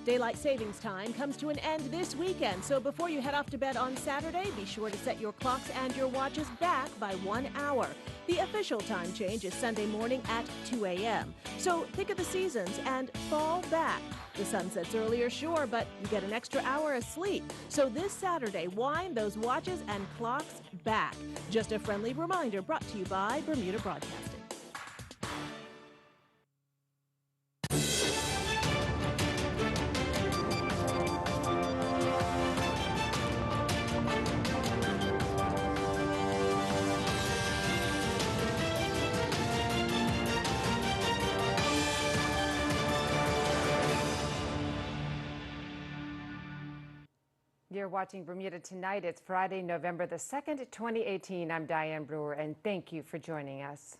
Daylight savings time comes to an end this weekend, so before you head off to bed on Saturday, be sure to set your clocks and your watches back by 1 hour. The official time change is Sunday morning at 2 a.m. So think of the seasons and fall back. The sun sets earlier, sure, but you get an extra hour of sleep. So this Saturday, wind those watches and clocks back. Just a friendly reminder brought to you by Bermuda Broadcasting. You're watching Bermuda Tonight. It's Friday, November the 2nd, 2018. I'm Diane Brewer, and thank you for joining us.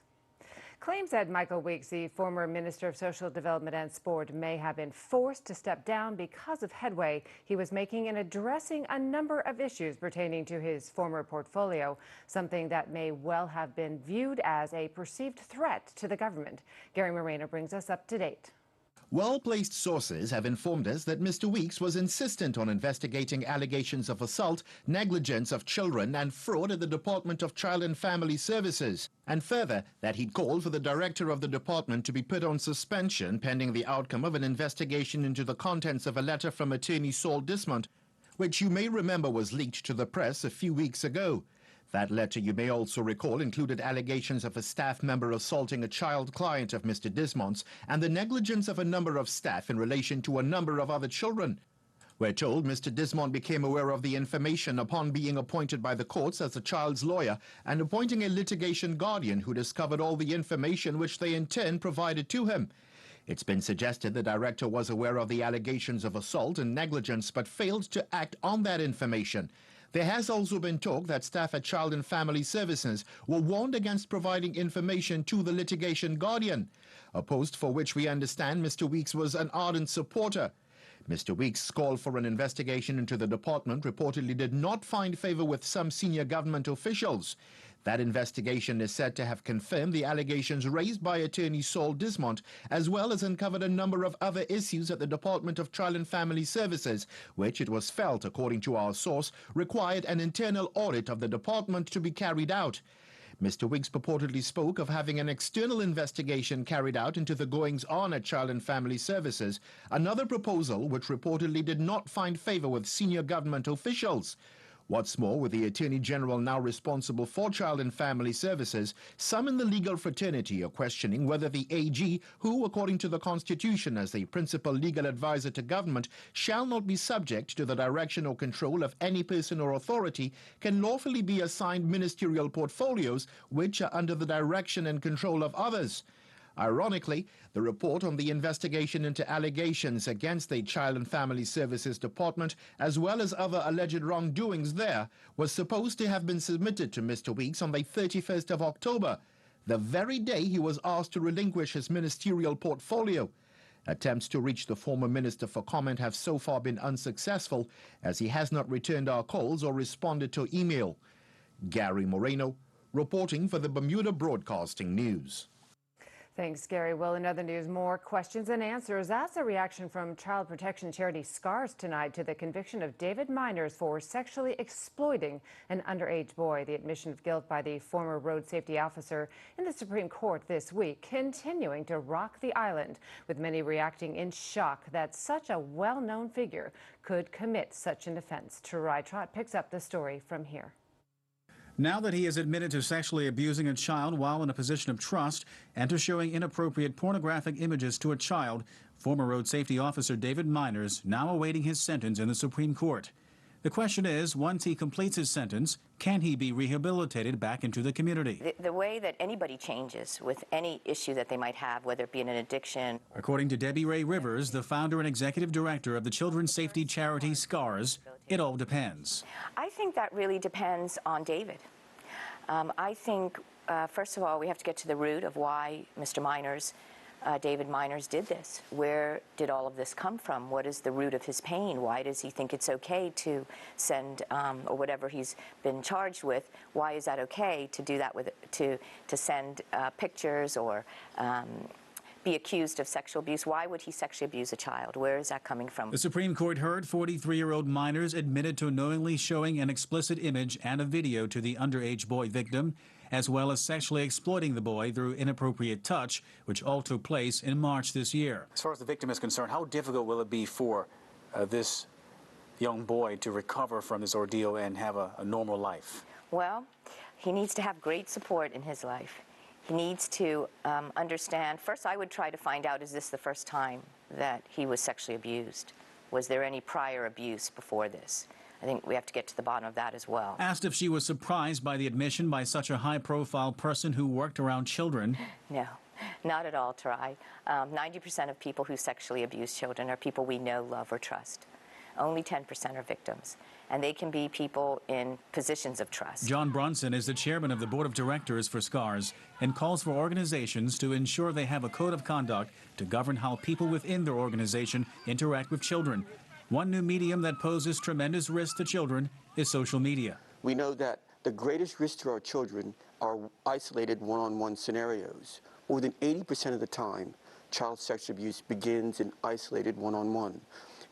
Claims that Michael Weeks, the former Minister of Social Development and Sport, may have been forced to step down because of headway he was making in addressing a number of issues pertaining to his former portfolio, something that may well have been viewed as a perceived threat to the government. Gary Moreno brings us up to date. Well-placed sources have informed us that Mr. Weeks was insistent on investigating allegations of assault, negligence of children and fraud at the Department of Child and Family Services, and further that he'd called for the director of the department to be put on suspension pending the outcome of an investigation into the contents of a letter from attorney Saul Dismont, which you may remember was leaked to the press a few weeks ago. That letter, you may also recall, included allegations of a staff member assaulting a child client of Mr. Dismont's and the negligence of a number of staff in relation to a number of other children. We're told Mr. Dismont became aware of the information upon being appointed by the courts as the child's lawyer and appointing a litigation guardian who discovered all the information which they in turn provided to him. It's been suggested the director was aware of the allegations of assault and negligence but failed to act on that information. There has also been talk that staff at Child and Family Services were warned against providing information to the litigation guardian, a post for which we understand Mr. Weeks was an ardent supporter. Mr. Weeks' call for an investigation into the department reportedly did not find favor with some senior government officials. That investigation is said to have confirmed the allegations raised by attorney Saul Dismont, as well as uncovered a number of other issues at the Department of Child and Family Services, which it was felt, according to our source, required an internal audit of the department to be carried out. Mr. Weeks purportedly spoke of having an external investigation carried out into the goings-on at Child and Family Services, another proposal which reportedly did not find favor with senior government officials. What's more, with the Attorney General now responsible for Child and Family Services, some in the legal fraternity are questioning whether the AG, who, according to the Constitution, as the principal legal advisor to government, shall not be subject to the direction or control of any person or authority, can lawfully be assigned ministerial portfolios which are under the direction and control of others. Ironically, the report on the investigation into allegations against the Child and Family Services Department, as well as other alleged wrongdoings there, was supposed to have been submitted to Mr. Weeks on the 31st of October, the very day he was asked to relinquish his ministerial portfolio. Attempts to reach the former minister for comment have so far been unsuccessful, as he has not returned our calls or responded to email. Gary Moreno, reporting for the Bermuda Broadcasting News. Thanks, Gary. Well, in other news, more questions and answers. That's a reaction from child protection charity SCARS tonight to the conviction of David Miners for sexually exploiting an underage boy. The admission of guilt by the former road safety officer in the Supreme Court this week, continuing to rock the island, with many reacting in shock that such a well-known figure could commit such an offense. Tarai Trott picks up the story from here. Now that he is admitted to sexually abusing a child while in a position of trust and to showing inappropriate pornographic images to a child, former road safety officer David Miners now awaiting his sentence in the Supreme Court. The question is, once he completes his sentence, can he be rehabilitated back into the community? The way that anybody changes with any issue that they might have, whether it be an addiction. According to Debbie Ray Rivers, the founder and executive director of the children's safety charity SCARS, it all depends. I think that really depends on David. I think, first of all, we have to get to the root of why Mr. Miners, David Miners, did this. Where did all of this come from? What is the root of his pain? Why does he think it's okay to send, or whatever he's been charged with, why is that okay to do that with, to send pictures or be accused of sexual abuse. Why would he sexually abuse a child? Where is that coming from? The Supreme Court heard 43-year-old minors admitted to knowingly showing an explicit image and a video to the underage boy victim, as well as sexually exploiting the boy through inappropriate touch, which all took place in March this year. As far as the victim is concerned, how difficult will it be for this young boy to recover from this ordeal and have a normal life? Well, he needs to have great support in his life. He needs to understand. First, I would try to find out, is this the first time that he was sexually abused? Was there any prior abuse before this? I think we have to get to the bottom of that as well. Asked if she was surprised by the admission by such a high-profile person who worked around children. No, not at all, Tarai. 90% of people who sexually abuse children are people we know, love, or trust. Only 10% are victims, and they can be people in positions of trust. John Brunson is the chairman of the board of directors for SCARS and calls for organizations to ensure they have a code of conduct to govern how people within their organization interact with children. One new medium that poses tremendous risk to children is social media. We know that the greatest risk to our children are isolated one-on-one scenarios. More than 80% of the time, child sexual abuse begins in isolated one-on-one.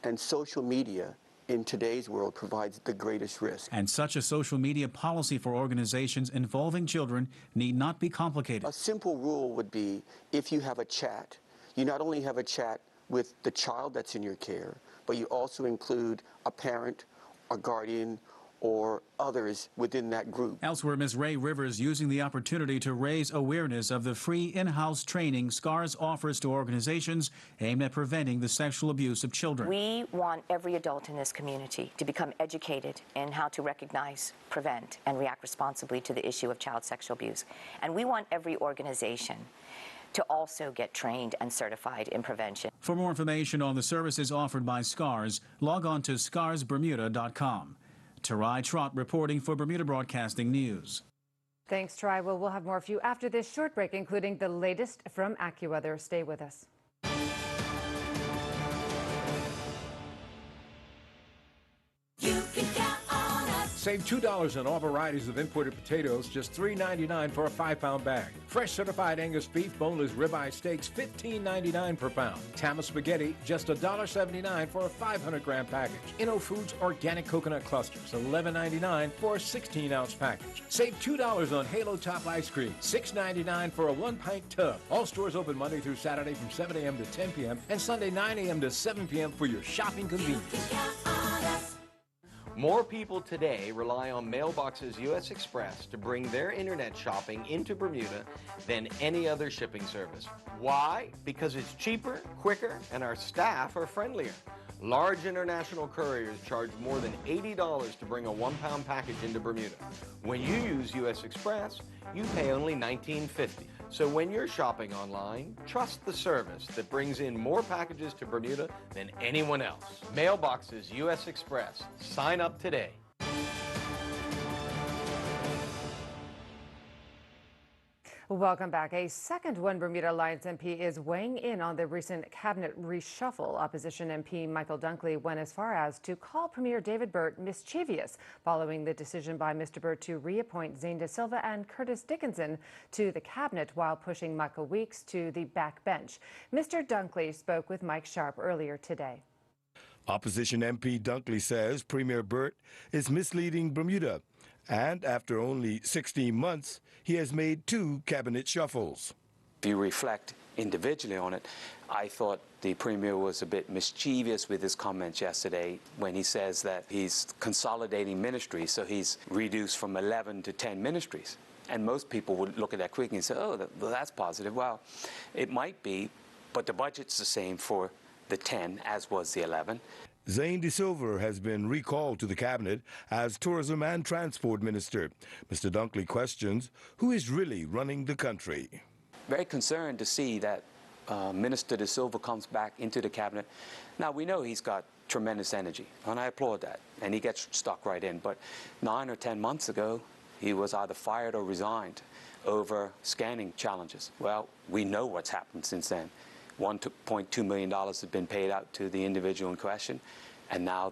And social media in today's world provides the greatest risk. And such a social media policy for organizations involving children need not be complicated. A simple rule would be, if you have a chat, you not only have a chat with the child that's in your care, but you also include a parent, a guardian, or others within that group. Elsewhere, Ms. Ray Rivers using the opportunity to raise awareness of the free in-house training SCARS offers to organizations aimed at preventing the sexual abuse of children. We want every adult in this community to become educated in how to recognize, prevent, and react responsibly to the issue of child sexual abuse. And we want every organization to also get trained and certified in prevention. For more information on the services offered by SCARS, log on to scarsbermuda.com. Tarai Trott reporting for Bermuda Broadcasting News. Thanks, Tarai. Well, we'll have more for you after this short break, including the latest from AccuWeather. Stay with us. You can count on us. Save $2 on all varieties of imported potatoes, just $3.99 for a 5-pound bag. Fresh certified Angus beef, boneless ribeye steaks, $15.99 per pound. Tama spaghetti, just $1.79 for a 500-gram package. Inno Foods organic coconut clusters, $11.99 for a 16-ounce package. Save $2 on Halo Top ice cream, $6.99 for a 1-pint tub. All stores open Monday through Saturday from 7 a.m. to 10 p.m. and Sunday 9 a.m. to 7 p.m. for your shopping convenience. More people today rely on Mailboxes U.S. Express to bring their internet shopping into Bermuda than any other shipping service. Why? Because it's cheaper, quicker, and our staff are friendlier. Large international couriers charge more than $80 to bring a 1-pound package into Bermuda. When you use U.S. Express, you pay only $19.50. So when you're shopping online, trust the service that brings in more packages to Bermuda than anyone else. Mailboxes U.S. Express. Sign up today. Welcome back. A second One Bermuda Alliance MP is weighing in on the recent cabinet reshuffle. Opposition MP Michael Dunkley went as far as to call Premier David Burt mischievous following the decision by Mr. Burt to reappoint Zane De Silva and Curtis Dickinson to the cabinet while pushing Michael Weeks to the backbench. Mr. Dunkley spoke with Mike Sharp earlier today. Opposition MP Dunkley says Premier Burt is misleading Bermuda. And after only 16 months, he has made 2 cabinet shuffles. If you reflect individually on it, I thought the Premier was a bit mischievous with his comments yesterday when he says that he's consolidating ministries, so he's reduced from 11 to 10 ministries. And most people would look at that quickly and say, oh, well, that's positive. Well, it might be, but the budget's the same for the 10 as was the 11. Zane De Silva has been recalled to the cabinet as Tourism and Transport Minister. Mr. Dunkley questions who is really running the country. Very concerned to see that Minister De Silva comes back into the cabinet. Now, we know he's got tremendous energy, and I applaud that, and he gets stuck right in. But 9 or 10 months ago, he was either fired or resigned over scanning challenges. Well, we know what's happened since then. $1.2 million has been paid out to the individual in question, and now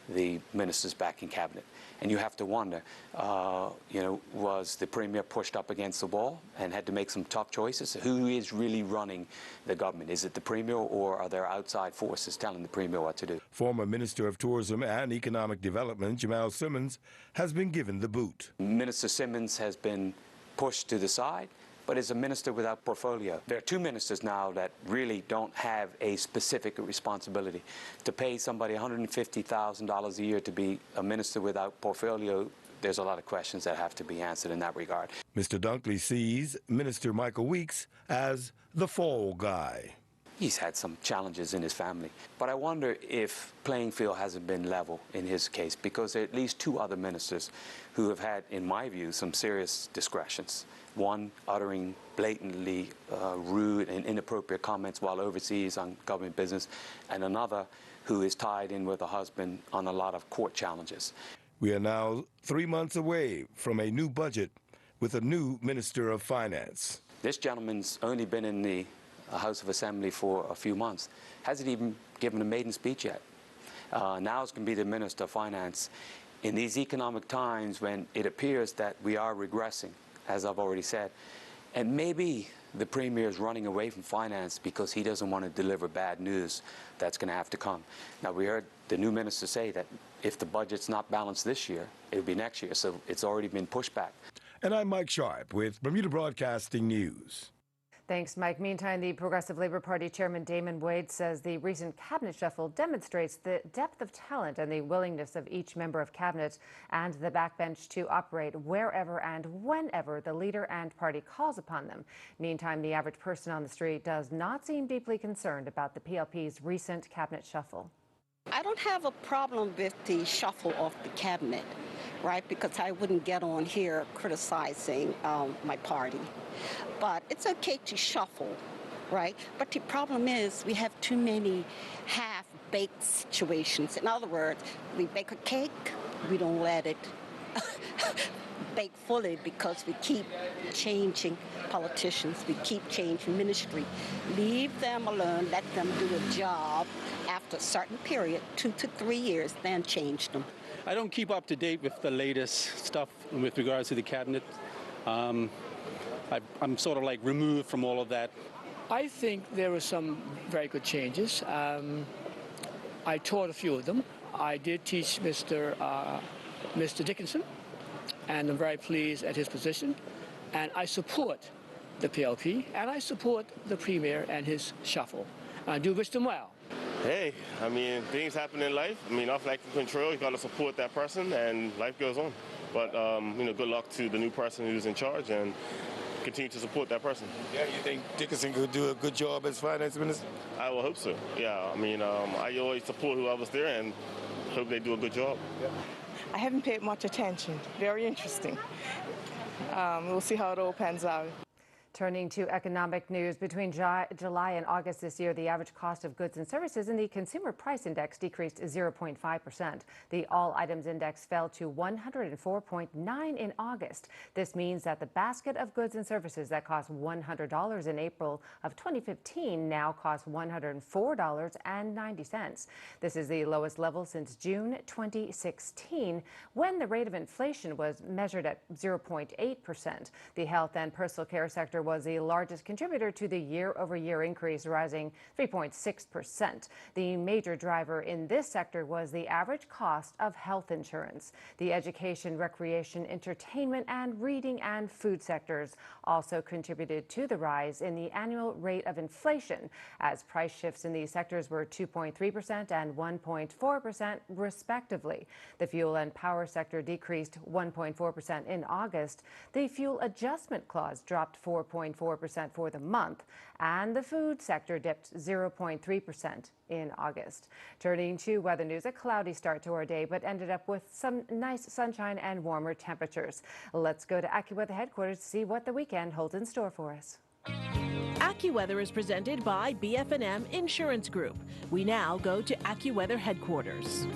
the ministers back in cabinet. And you have to wonder, was the premier pushed up against the wall and had to make some tough choices? Who is really running the government? Is it the premier, or are there outside forces telling the premier what to do? Former Minister of Tourism and Economic Development, Jamal Simmons, has been given the boot. Minister Simmons has been pushed to the side, but is a minister without portfolio. There are two ministers now that really don't have a specific responsibility. To pay somebody $150,000 a year to be a minister without portfolio, there's a lot of questions that have to be answered in that regard. Mr. Dunkley sees Minister Michael Weeks as the fall guy. He's had some challenges in his family, but I wonder if playing field hasn't been level in his case, because there are at least two other ministers who have had, in my view, some serious discretions. One uttering blatantly rude and inappropriate comments while overseas on government business, and another who is tied in with a husband on a lot of court challenges. We are now 3 months away from a new budget with a new Minister of Finance. This gentleman's only been in the House of Assembly for a few months. Hasn't even given a maiden speech yet. Now it's going to be the Minister of Finance. In these economic times when it appears that we are regressing, as I've already said, and maybe the Premier is running away from finance because he doesn't want to deliver bad news that's going to have to come. Now, we heard the new minister say that if the budget's not balanced this year, it'll be next year, so it's already been pushed back. And I'm Mike Sharp with Bermuda Broadcasting News. Thanks, Mike. Meantime, the Progressive Labor Party Chairman Damon Wade says the recent cabinet shuffle demonstrates the depth of talent and the willingness of each member of cabinet and the backbench to operate wherever and whenever the leader and party calls upon them. Meantime, the average person on the street does not seem deeply concerned about the PLP's recent cabinet shuffle. I don't have a problem with the shuffle of the cabinet, right? Because I wouldn't get on here criticizing my party. But it's okay to shuffle, right? But the problem is we have too many half-baked situations. In other words, we bake a cake, we don't let it bake fully because we keep changing politicians, we keep changing ministry. Leave them alone, let them do a job after a certain period, 2 to 3 years, then change them. I don't keep up to date with the latest stuff with regards to the cabinet. I'm sort of like removed from all of that. I think there were some very good changes. I taught a few of them. I did teach Mr. Dickinson, and I'm very pleased at his position. And I support the PLP, and I support the Premier and his shuffle. I do wish them well. Hey, I mean, things happen in life. I mean, off life control, you got to support that person, and life goes on. But, good luck to the new person who's in charge, and continue to support that person. Yeah, you think Dickinson could do a good job as finance minister? I will hope so. Yeah, I mean, I always support whoever's there and hope they do a good job. Yeah. I haven't paid much attention. Very interesting. We'll see how it all pans out. Turning to economic news, between July and August this year, the average cost of goods and services in the Consumer Price Index decreased 0.5%. The All Items Index fell to 104.9 in August. This means that the basket of goods and services that cost $100 in April of 2015 now costs $104.90. This is the lowest level since June 2016, when the rate of inflation was measured at 0.8%. The health and personal care sector was the largest contributor to the year-over-year increase, rising 3.6%. The major driver in this sector was the average cost of health insurance. The education, recreation, entertainment, and reading and food sectors also contributed to the rise in the annual rate of inflation, as price shifts in these sectors were 2.3% and 1.4% respectively. The fuel and power sector decreased 1.4% in August. The fuel adjustment clause dropped 4.4% for the month, and the food sector dipped 0.3% in August. Turning to weather news, a cloudy start to our day, but ended up with some nice sunshine and warmer temperatures. Let's go to AccuWeather headquarters to see what the weekend holds in store for us. AccuWeather is presented by BF&M Insurance Group. We now go to AccuWeather headquarters.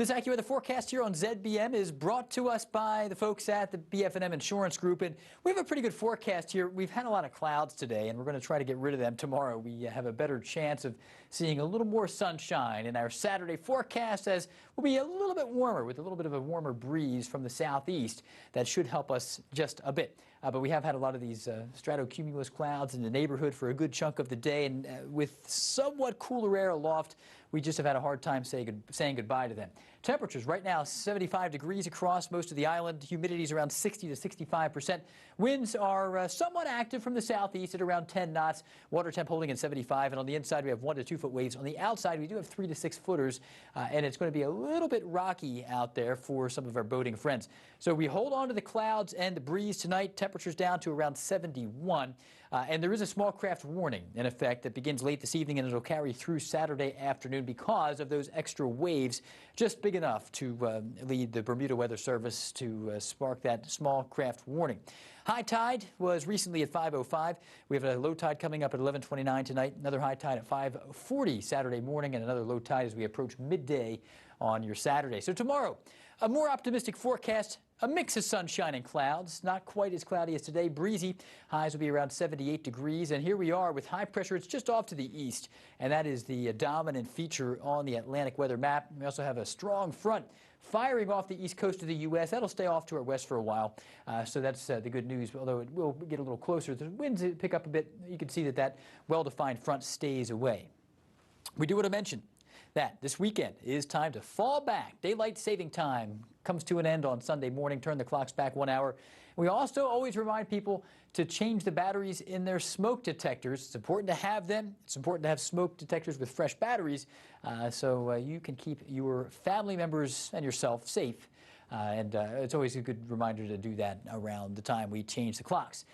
This AccuWeather forecast here on ZBM is brought to us by the folks at the BF&M Insurance Group, and we have a pretty good forecast here. We've had a lot of clouds today, and we're going to try to get rid of them tomorrow. We have a better chance of seeing a little more sunshine in our Saturday forecast, as we'll be a little bit warmer with a little bit of a warmer breeze from the southeast. That should help us just a bit. But we have had a lot of these stratocumulus clouds in the neighborhood for a good chunk of the day, and with somewhat cooler air aloft, we just have had a hard time saying goodbye to them. Temperatures right now 75 degrees across most of the island. Humidity is around 60 to 65%. Winds are somewhat active from the southeast at around 10 knots. Water temp holding at 75. And on the inside, we have 1 to 2 foot waves. On the outside, we do have 3 to 6 footers. And it's going to be a little bit rocky out there for some of our boating friends. So we hold on to the clouds and the breeze tonight. Temperatures down to around 71. And there is a small craft warning in effect that begins late this evening, and it'll carry through Saturday afternoon because of those extra waves, just big enough to lead the Bermuda Weather Service to spark that small craft warning. High tide was recently at 5:05. We have a low tide coming up at 11:29 tonight, another high tide at 5:40 Saturday morning, and another low tide as we approach midday on your Saturday. So tomorrow, a more optimistic forecast. A mix of sunshine and clouds, not quite as cloudy as today, breezy. Highs will be around 78 degrees, and here we are with high pressure. It's just off to the east, and that is the dominant feature on the Atlantic weather map. We also have a strong front firing off the east coast of the U.S. That'll stay off to our west for a while, so that's the good news, although it will get a little closer. The winds pick up a bit. You can see that well-defined front stays away. We do want to mention that this weekend is time to fall back. Daylight saving time comes to an end on Sunday morning. Turn the clocks back 1 hour. We also always remind people to change the batteries in their smoke detectors. It's important to have them. It's important to have smoke detectors with fresh batteries so you can keep your family members and yourself safe. It's always a good reminder to do that around the time we change the clocks.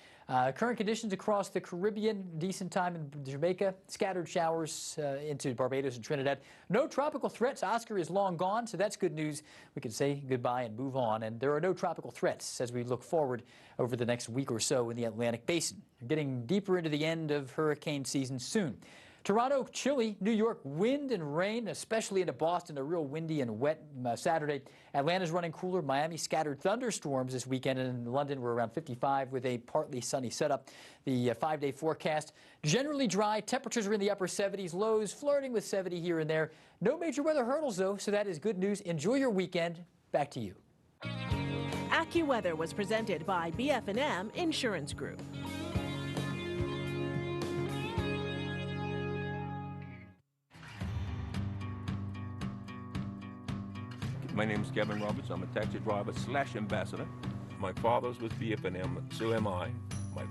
Current conditions across the Caribbean, decent time in Jamaica, scattered showers into Barbados and Trinidad. No tropical threats. Oscar is long gone, so that's good news. We can say goodbye and move on. And there are no tropical threats as we look forward over the next week or so in the Atlantic Basin. We're getting deeper into the end of hurricane season soon. Toronto, chilly. New York, wind and rain, especially into Boston, a real windy and wet Saturday. Atlanta's running cooler. Miami, scattered thunderstorms this weekend. And in London, we're around 55 with a partly sunny setup. The 5-day forecast, generally dry. Temperatures are in the upper 70s. Lows flirting with 70 here and there. No major weather hurdles, though, so that is good news. Enjoy your weekend. Back to you. AccuWeather was presented by BF&M Insurance Group. My name is Kevin Roberts. I'm a taxi driver / ambassador. My father's with BF&M, so am I.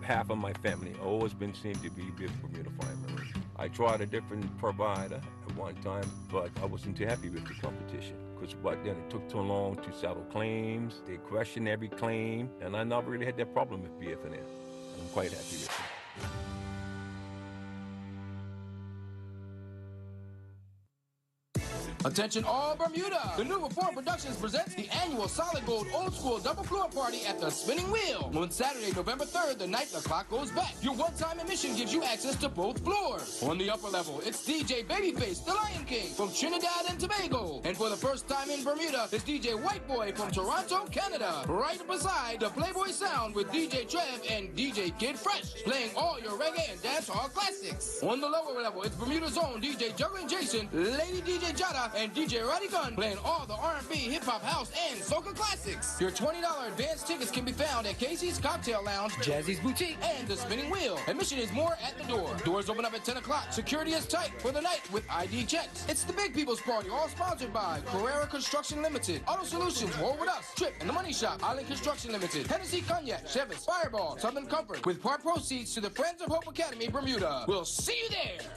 Half of my family always been seen to be with Bermuda Fire Marine. I tried a different provider at one time, but I wasn't too happy with the competition. Because back then it took too long to settle claims. They questioned every claim, and I never really had that problem with BF&M. I'm quite happy with it. Attention all Bermuda! The new Reform Productions presents the annual Solid Gold Old School Double Floor Party at the Spinning Wheel on Saturday, November 3rd, the night the clock goes back. Your one-time admission gives you access to both floors. On the upper level, it's DJ Babyface, the Lion King from Trinidad and Tobago. And for the first time in Bermuda, it's DJ White Boy from Toronto, Canada. Right beside the Playboy Sound with DJ Trev and DJ Kid Fresh, playing all your reggae and dancehall classics. On the lower level, it's Bermuda's own DJ Juggling Jason, Lady DJ Jada, and DJ Roddy Gunn playing all the R&B, hip-hop, house, and soca classics. Your $20 advance tickets can be found at Casey's Cocktail Lounge, Jazzy's Boutique, and the Spinning Wheel. Admission is more at the door. Doors open up at 10 o'clock. Security is tight for the night with ID checks. It's the Big People's Party, all sponsored by Carrera Construction Limited, Auto Solutions, Roll With Us, Trip and the Money Shop, Island Construction Limited, Hennessy Cognac, Chevis, Fireball, Southern Comfort, with part proceeds to the Friends of Hope Academy, Bermuda. We'll see you there.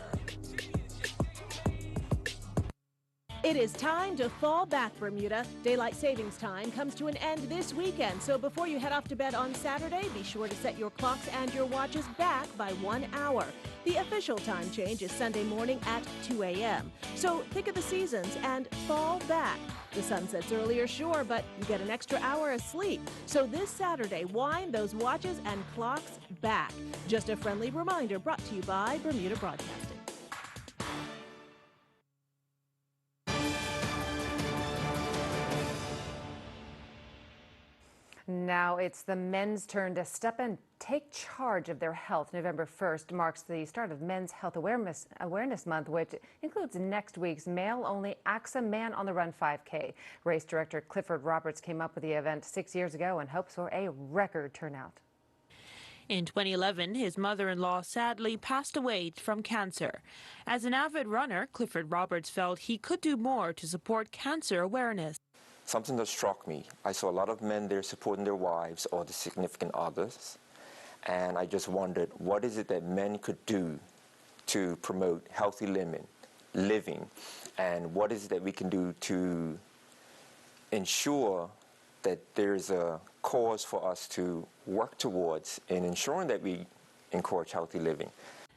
It is time to fall back, Bermuda. Daylight savings time comes to an end this weekend, so before you head off to bed on Saturday, be sure to set your clocks and your watches back by 1 hour. The official time change is Sunday morning at 2 a.m. So think of the seasons and fall back. The sun sets earlier, sure, but you get an extra hour of sleep. So this Saturday, wind those watches and clocks back. Just a friendly reminder brought to you by Bermuda Broadcasting. Now it's the men's turn to step and take charge of their health. November 1st marks the start of Men's Health Awareness Month, which includes next week's male-only AXA Man on the Run 5K. Race director Clifford Roberts came up with the event 6 years ago and hopes for a record turnout. In 2011, his mother-in-law sadly passed away from cancer. As an avid runner, Clifford Roberts felt he could do more to support cancer awareness. Something that struck me, I saw a lot of men there supporting their wives or the significant others, and I just wondered, what is it that men could do to promote healthy living, and what is it that we can do to ensure that there's a cause for us to work towards in ensuring that we encourage healthy living.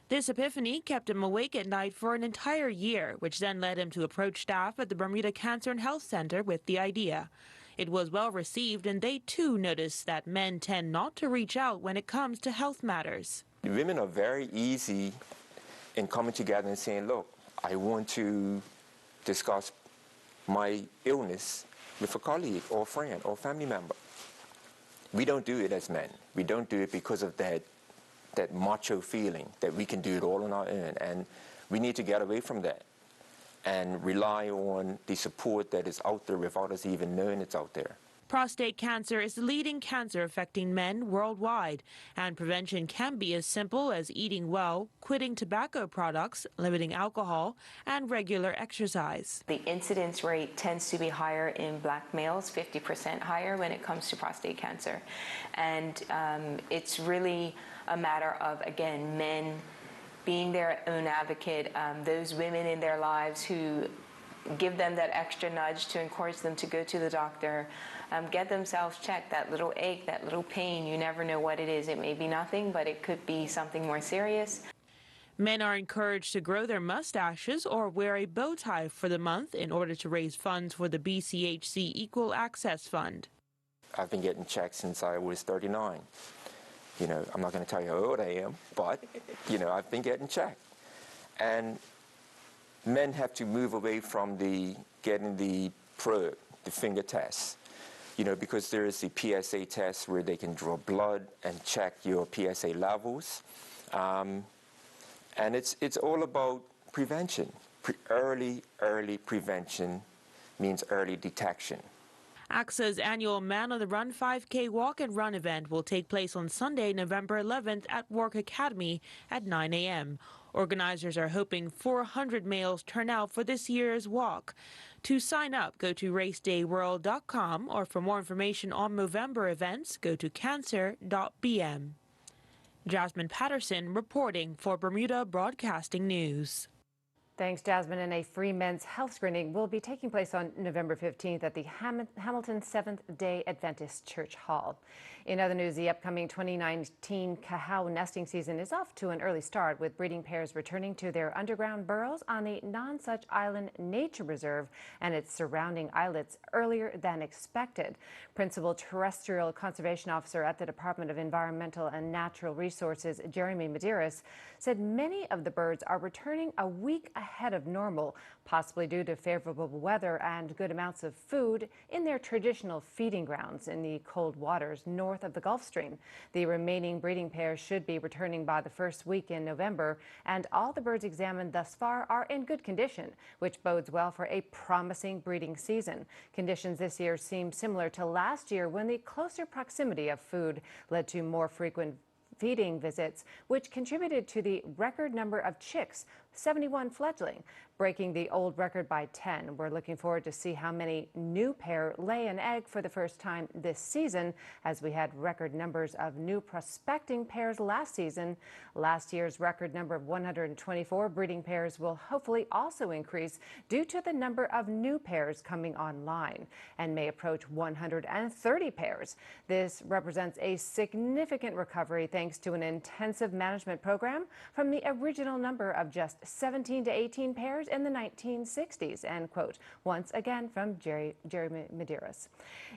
This epiphany kept him awake at night for an entire year, which then led him to approach staff at the Bermuda Cancer and Health Center with the idea. It was well received, and they too noticed that men tend not to reach out when it comes to health matters. Women are very easy in coming together and saying, look, I want to discuss my illness with a colleague or friend or family member. We don't do it as men. We don't do it because of that macho feeling that we can do it all on our own, and we need to get away from that and rely on the support that is out there without us even knowing it's out there. Prostate cancer is the leading cancer affecting men worldwide, and prevention can be as simple as eating well, quitting tobacco products, limiting alcohol, and regular exercise. The incidence rate tends to be higher in black males, 50% higher when it comes to prostate cancer. And it's really a matter of, again, men being their own advocate, those women in their lives who give them that extra nudge to encourage them to go to the doctor, get themselves checked. That little ache, that little pain, you never know what it is. It may be nothing, but it could be something more serious. Men are encouraged to grow their mustaches or wear a bow tie for the month in order to raise funds for the BCHC Equal Access Fund. I've been getting checked since I was 39. You know, I'm not going to tell you how old I am, but, you know, I've been getting checked. And men have to move away from getting the probe, the finger test, you know, because there is the PSA test where they can draw blood and check your PSA levels. And it's all about prevention. Early prevention means early detection. AXA's annual Man on the Run 5K Walk and Run event will take place on Sunday, November 11th at Wark Academy at 9 a.m. Organizers are hoping 400 males turn out for this year's walk. To sign up, go to racedayworld.com, or for more information on Movember events, go to cancer.bm. Jasmine Patterson reporting for Bermuda Broadcasting News. Thanks, Jasmine. And a free men's health screening will be taking place on November 15th at the Hamilton Seventh-day Adventist Church Hall. In other news, the upcoming 2019 Cahao nesting season is off to an early start, with breeding pairs returning to their underground burrows on the Nonsuch Island Nature Reserve and its surrounding islets earlier than expected. Principal Terrestrial Conservation Officer at the Department of Environmental and Natural Resources, Jeremy Medeiros, said many of the birds are returning a week ahead of normal, possibly due to favorable weather and good amounts of food in their traditional feeding grounds in the cold waters north of the Gulf Stream. The remaining breeding pairs should be returning by the first week in November, and all the birds examined thus far are in good condition, which bodes well for a promising breeding season. Conditions this year seem similar to last year, when the closer proximity of food led to more frequent feeding visits, which contributed to the record number of chicks, 71 fledgling, breaking the old record by 10. We're looking forward to see how many new pair lay an egg for the first time this season, as we had record numbers of new prospecting pairs last season. Last year's record number of 124 breeding pairs will hopefully also increase due to the number of new pairs coming online, and may approach 130 pairs. This represents a significant recovery thanks to an intensive management program from the original number of just 17 to 18 pairs in the 1960s, end quote. Once again from Jerry Medeiros.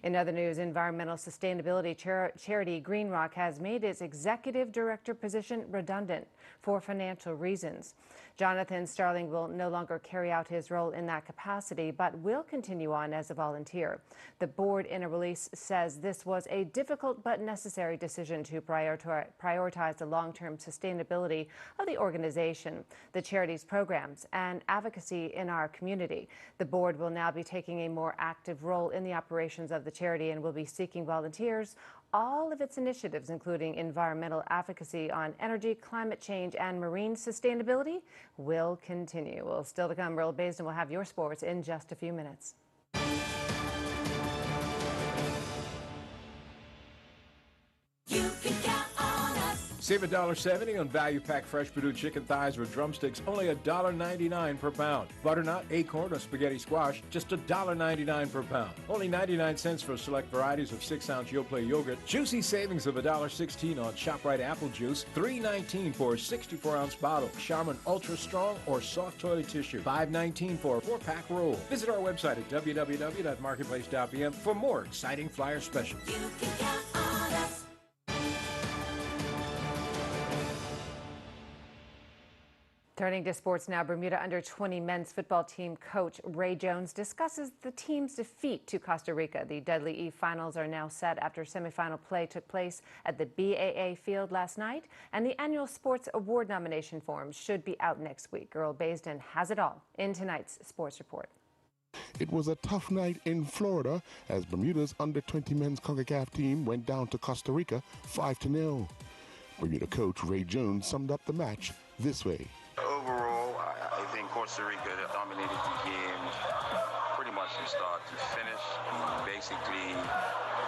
In other news, environmental sustainability charity Green Rock has made its executive director position redundant for financial reasons. Jonathan Starling will no longer carry out his role in that capacity, but will continue on as a volunteer. The board, in a release, says this was a difficult but necessary decision to prioritize the long-term sustainability of the organization, the charity's programs, and advocacy in our community. The board will now be taking a more active role in the operations of the charity and will be seeking volunteers. All of its initiatives, including environmental advocacy on energy, climate change, and marine sustainability, will continue. Well, still to come, Earl Baisden will have your sports in just a few minutes. You can count on us. Save $1.70 on value pack fresh Purdue chicken thighs with drumsticks, only $1.99 per pound. Butternut, acorn, or spaghetti squash, just $1.99 per pound. Only 99 cents for select varieties of 6-ounce Yoplait yogurt. Juicy savings of $1.16 on ShopRite apple juice. $3.19 for a 64-ounce bottle. Charmin Ultra Strong or soft toilet tissue. $5.19 for a 4-pack roll. Visit our website at www.marketplace.bm for more exciting flyer specials. You can count on us. Turning to sports now, Bermuda under-20 men's football team coach Ray Jones discusses the team's defeat to Costa Rica. The Dudley E finals are now set after semifinal play took place at the BAA field last night, and the annual sports award nomination forms should be out next week. Earl Baisden has it all in tonight's sports report. It was a tough night in Florida as Bermuda's under-20 men's CONCACAF team went down to Costa Rica 5-0. Bermuda coach Ray Jones summed up the match this way. Overall, I think Costa Rica dominated the game pretty much from start to finish. Basically,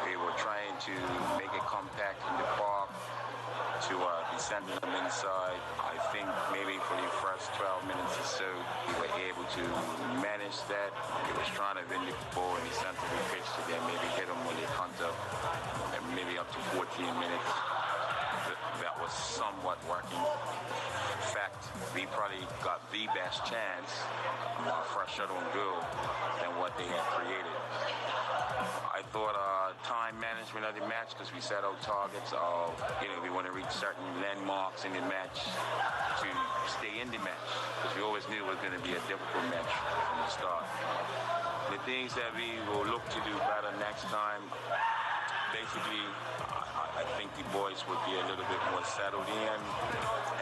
they were trying to make it compact in the park, to be sending them inside. I think maybe for the first 12 minutes or so, we were able to manage that. They was trying to win the ball in the center of the pitch to then maybe hit them when they counter, and maybe up to 14 minutes. That was somewhat working. In fact, we probably got the best chance on our first shot on goal than what they had created. I thought time management of the match, because we set out targets of, we want to reach certain landmarks in the match to stay in the match, because we always knew it was going to be a difficult match from the start. The things that we will look to do better next time, basically, I think the boys would be a little bit more settled in,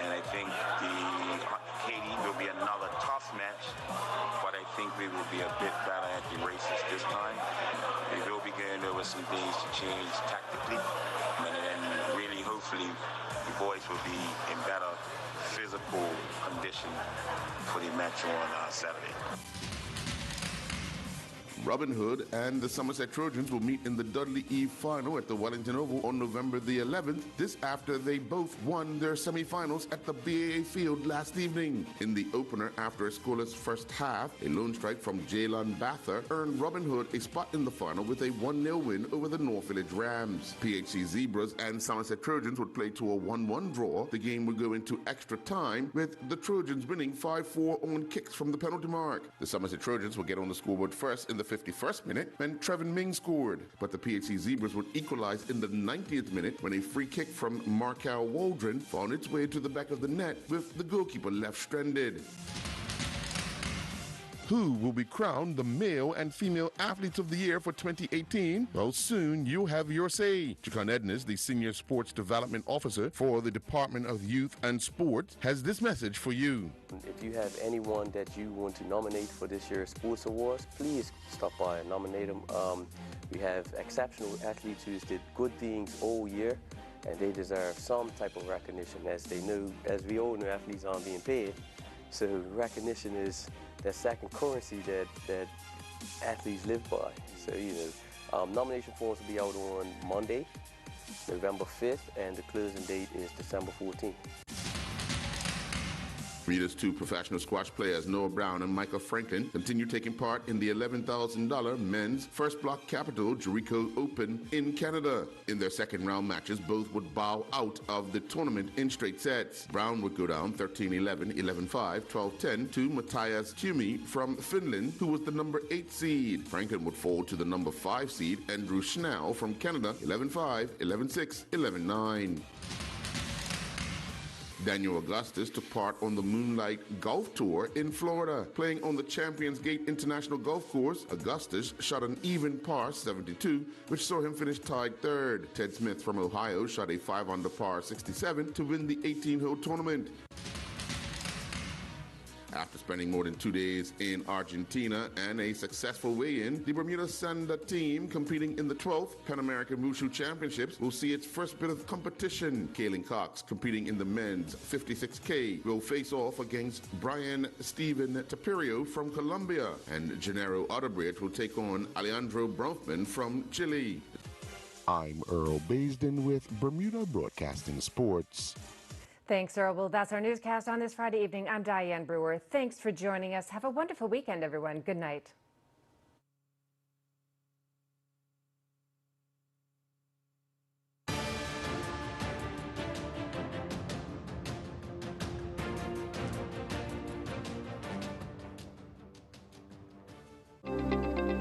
and I think Haiti will be another tough match, but I think we will be a bit better at the races this time. We will be going over some things to change tactically, and really, hopefully, the boys will be in better physical condition for the match on Saturday. Robin Hood and the Somerset Trojans will meet in the Dudley E final at the Wellington Oval on November the 11th. This after they both won their semifinals at the BAA field last evening. In the opener, after a scoreless first half, a lone strike from Jalen Bather earned Robin Hood a spot in the final with a 1-0 win over the North Village Rams. PHC Zebras and Somerset Trojans would play to a 1-1 draw. The game would go into extra time, with the Trojans winning 5-4 on kicks from the penalty mark. The Somerset Trojans would get on the scoreboard first in the 51st minute when Trevin Ming scored, but the PHC Zebras would equalize in the 90th minute when a free kick from Markel Waldron found its way to the back of the net, with the goalkeeper left stranded. Who will be crowned the male and female athletes of the year for 2018? Well, soon you'll have your say. Jakan Ednes, the Senior Sports Development Officer for the Department of Youth and Sports, has this message for you. If you have anyone that you want to nominate for this year's Sports Awards, please stop by and nominate them. We have exceptional athletes who did good things all year, and they deserve some type of recognition. As we all know, athletes aren't being paid, so recognition is that second currency that athletes live by. So, nomination forms will be out on Monday, November 5th, and the closing date is December 14th. Bermuda's two professional squash players, Noah Brown and Michael Franklin, continue taking part in the $11,000 men's first block capital Jericho Open in Canada. In their second round matches, both would bow out of the tournament in straight sets. Brown would go down 13-11, 11-5, 12-10 to Matthias Tumi from Finland, who was the number 8 seed. Franklin would fall to the number 5 seed, Andrew Schnell from Canada, 11-5, 11-6, 11-9. Daniel Augustus took part on the Moonlight Golf Tour in Florida. Playing on the Champions Gate International Golf Course, Augustus shot an even par 72, which saw him finish tied third. Ted Smith from Ohio shot a 5-under par 67 to win the 18-hole tournament. After spending more than 2 days in Argentina and a successful weigh-in, the Bermuda Sanda team, competing in the 12th Pan American Wushu Championships, will see its first bit of competition. Kaylin Cox, competing in the men's 56K, will face off against Brian Steven Tapirio from Colombia, and Gennaro Odebrecht will take on Alejandro Bronfman from Chile. I'm Earl Baisden with Bermuda Broadcasting Sports. Thanks, Earl. Well, that's our newscast on this Friday evening. I'm Diane Brewer. Thanks for joining us. Have a wonderful weekend, everyone. Good night.